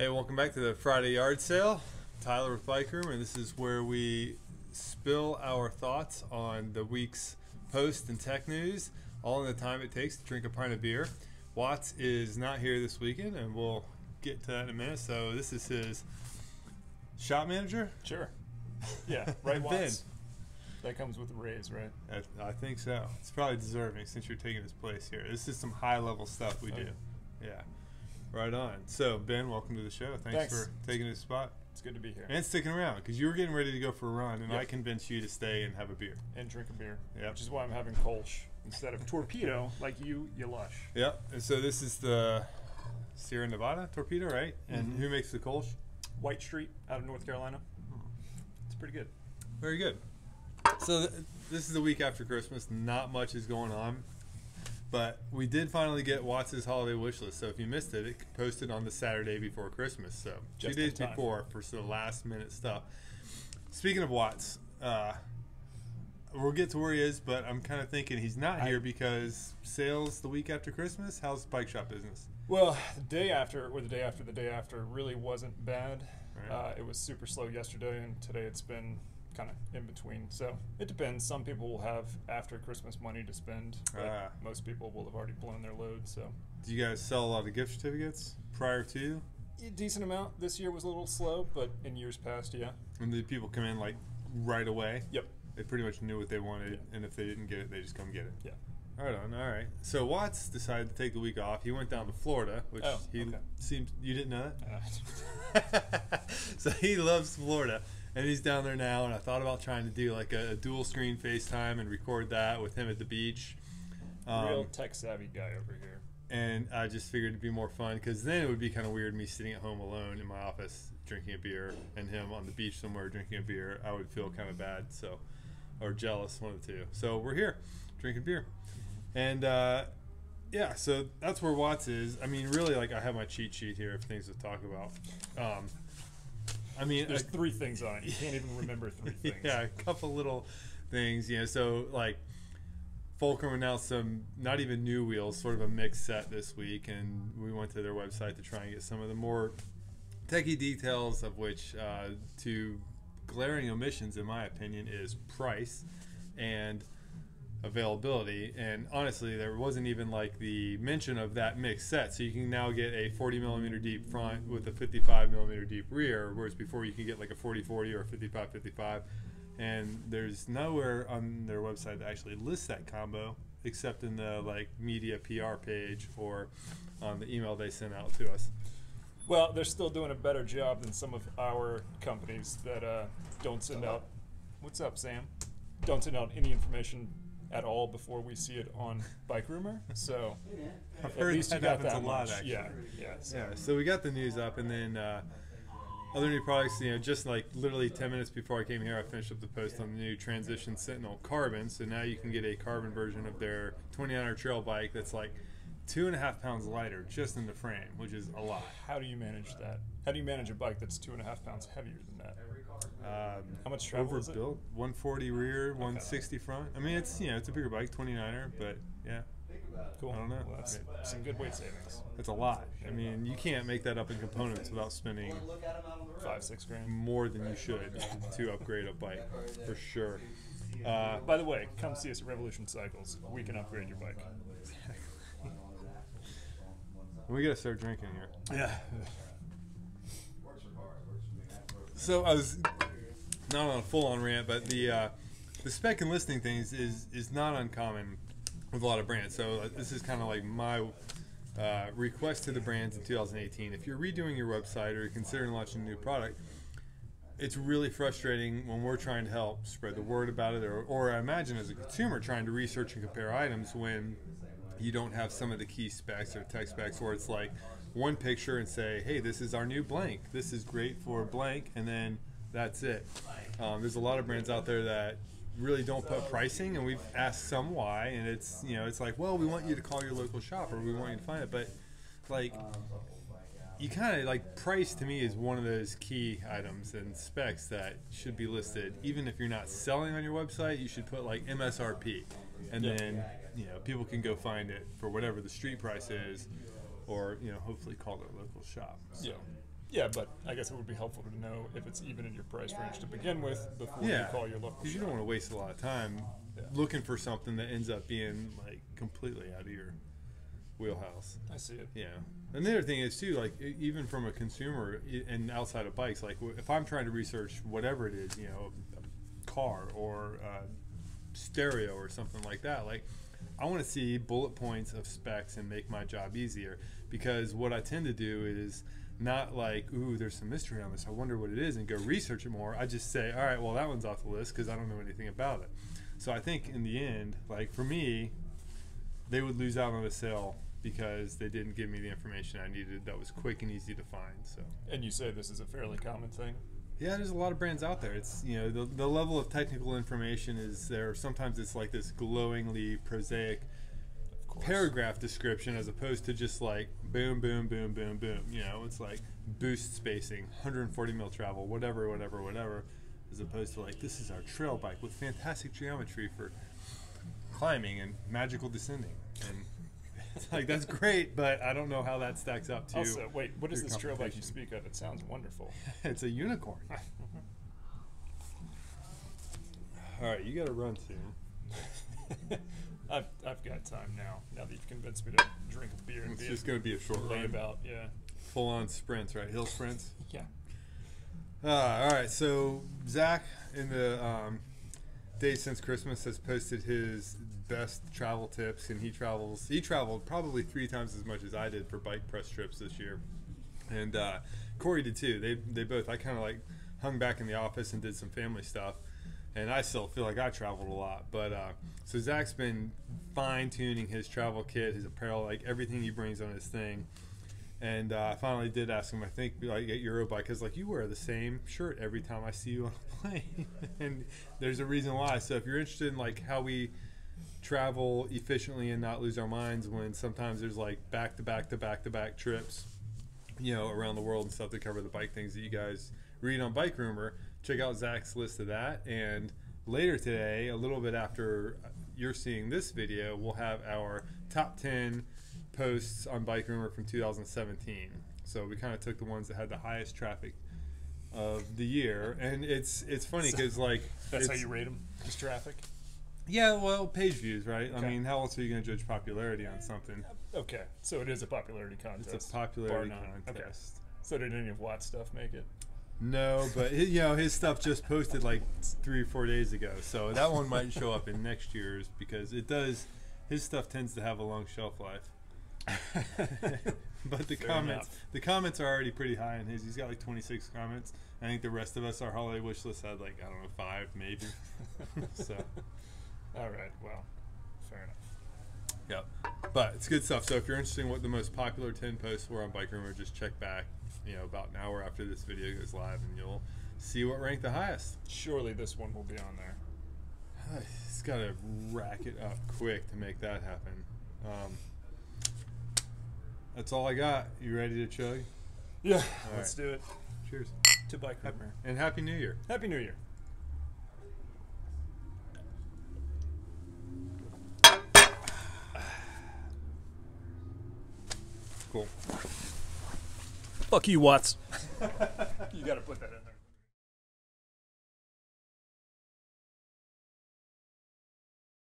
Hey, welcome back to the Friday yard sale. Tyler with Bikerumor, and this is where we spill our thoughts on the week's post and tech news, all in the time it takes to drink a pint of beer. Watts is not here this weekend, and we'll get to that in a minute. So this is his shop manager? Sure. Yeah, right, Ben. Watts. That comes with a raise, right? I think so. It's probably deserving since you're taking his place here. This is some high-level stuff we do. Yeah. Right on. So, Ben, welcome to the show. Thanks for taking this spot. It's good to be here. And sticking around, because you were getting ready to go for a run, and Yep. I convinced you to stay and have a beer. And drink a beer. Yep. Which is why I'm having Kolsch instead of Torpedo, like you lush. Yep. And so this is the Sierra Nevada Torpedo, right? And who makes the Kolsch? White Street out of North Carolina. It's pretty good. Very good. So this is the week after Christmas. Not much is going on. But we did finally get Watts' holiday wish list. So if you missed it, it posted on the Saturday before Christmas. So Just 2 days in time. before for some last minute stuff. Speaking of Watts, we'll get to where he is, but I'm kind of thinking he's not here because sales the week after Christmas. How's the bike shop business? Well, the day after, or the day after the day after, really wasn't bad. Right. It was super slow yesterday, and today it's been kind of in between. So it depends. Some people will have after Christmas money to spend, but most people will have already blown their load. So Do you guys sell a lot of gift certificates prior to? a decent amount. This year was a little slow, but in years past, yeah. And did people come in like right away? Yep. They pretty much knew what they wanted, Yeah. and if they didn't get it, they just come get it. Yeah. Right on. All right. So Watts decided to take the week off. He went down to Florida, which he okay. seems you didn't know that. So he loves Florida, and he's down there now. And I thought about trying to do like a dual screen FaceTime and record that with him at the beach. Real tech savvy guy over here. And I just figured it'd be more fun because then it would be kind of weird me sitting at home alone in my office drinking a beer and him on the beach somewhere drinking a beer. I would feel kind of bad, or jealous, one of the two. So we're here drinking beer. And yeah, so that's where Watts is. I mean, really, like I have my cheat sheet here of things to talk about. I mean, There's 3 things on it. You can't even remember 3 things. Yeah, a couple little things. So like Fulcrum announced some not even new wheels, sort of a mixed set this week, and we went to their website to try and get some of the more techie details, of which two glaring omissions, in my opinion, is price and availability. And honestly, there wasn't even like the mention of that mixed set. So you can now get a 40mm deep front with a 55mm deep rear, whereas before you could get like a 40-40 or a 55-55. And there's nowhere on their website that actually lists that combo, except in the like media PR page or on the email they sent out to us. Well, they're still doing a better job than some of our companies that don't send out. What's up, Sam? Don't send out any information at all before we see it on Bikerumor. So I've at heard least you that got happens that a lot, much. actually. Yeah. Yeah, so we got the news up, and then other new products, just like literally 10 minutes before I came here, I finished up the post on the new Transition Sentinel Carbon. So now you can get a carbon version of their 29er trail bike that's like 2.5 pounds lighter just in the frame, which is a lot. How do you manage that? How do you manage a bike that's 2.5 pounds heavier than that? How much travel is it? Overbuilt, 140 rear, 160 front. I mean, it's it's a bigger bike, 29er, but yeah. Cool. I don't know. Well, that's some good weight savings. It's a lot. I mean, you can't make that up in components without spending 5-6 grand. more than you should to upgrade a bike, for sure. By the way, come see us at Revolution Cycles. We can upgrade your bike. We gotta start drinking here. Yeah. So I was not on a full-on rant, but the spec and listing things is not uncommon with a lot of brands. So this is kind of like my request to the brands in 2018. If you're redoing your website or you're considering launching a new product, it's really frustrating when we're trying to help spread the word about it, or I imagine as a consumer trying to research and compare items when you don't have some of the key specs or tech specs, where it's like one picture and say, hey, this is our new blank. This is great for blank, and then that's it. There's a lot of brands out there that really don't put pricing, and we've asked some why, and it's it's like, well, we want you to call your local shop, or we want you to find it, but like you kind of like price to me is one of those key items and specs that should be listed. Even if you're not selling on your website, you should put like MSRP, and then people can go find it for whatever the street price is, or hopefully call their local shop. So. Yeah. Yeah, but I guess it would be helpful to know if it's even in your price range to begin with before you call your local because you shop. don't want to waste a lot of time looking for something that ends up being like completely out of your wheelhouse. I see it. Yeah, and the other thing is too, like even from a consumer and outside of bikes, like if I'm trying to research whatever it is, you know, a car or stereo or something like that, like I want to see bullet points of specs and make my job easier, because what I tend to do is not like, ooh, there's some mystery on this, I wonder what it is, and go research it more. I just say, all right, well, that one's off the list because I don't know anything about it. So I think in the end, like for me, they would lose out on a sale because they didn't give me the information I needed that was quick and easy to find. So. And you say this is a fairly common thing? Yeah, there's a lot of brands out there. It's, you know, the level of technical information is there. Sometimes it's like this glowingly prosaic paragraph description as opposed to just like boom, boom, boom, boom, boom. You know, it's like boost spacing, 140 mil travel, whatever, whatever, whatever, as opposed to like, this is our trail bike with fantastic geometry for climbing and magical descending. And it's like, that's great, but I don't know how that stacks up to. Also, wait, what is this trail bike you speak of? It sounds wonderful. It's a unicorn. All right, you got to run soon. I've got time now. Now that you've convinced me to drink a beer and it's just going to be a short run. About, yeah. Full on sprints, right? Hill sprints. Yeah. All right. So Zach, in the days since Christmas, has posted his best travel tips, and he traveled probably 3 times as much as I did for bike press trips this year, and Corey did too. They both. I kind of like hung back in the office and did some family stuff. And I still feel like I traveled a lot. But so Zach's been fine-tuning his travel kit, his apparel, like everything he brings on his thing. And I finally did ask him, I think, like at Eurobike, because like you wear the same shirt every time I see you on a plane. And there's a reason why. So if you're interested in like how we travel efficiently and not lose our minds when sometimes there's like back-to-back-to-back-to-back trips, you know, around the world and stuff to cover the bike things that you guys read on Bikerumor, check out Zach's list of that. And later today, a little bit after you're seeing this video, we'll have our top 10 posts on Bikerumor from 2017. So we kind of took the ones that had the highest traffic of the year. And it's funny because like that's how you rate them, just traffic. Yeah, well, page views, right? Okay. I mean, how else are you going to judge popularity on something? Okay, so it is a popularity contest. It's a popularity contest. Okay. So did any of Watt's stuff make it? No, but you know, his stuff just posted like 3 or 4 days ago, so that one might show up in next year's because it does. His stuff tends to have a long shelf life. But the comments are already pretty high on his. He's got like 26 comments. I think the rest of us, our holiday wish list had like, I don't know, 5 maybe. So, all right, well, fair enough. Yep, but it's good stuff. So if you're interested in what the most popular 10 posts were on Bikerumor, just check back, you know, about an hour after this video goes live, and you'll see what ranked the highest. Surely this one will be on there. It's got to rack it up quick to make that happen. That's all I got. You ready to chug? Yeah, all let's right. do it. Cheers. To Bikerumor. And Happy New Year. Happy New Year. Cool. Fuck you, Watts. You gotta put that in there.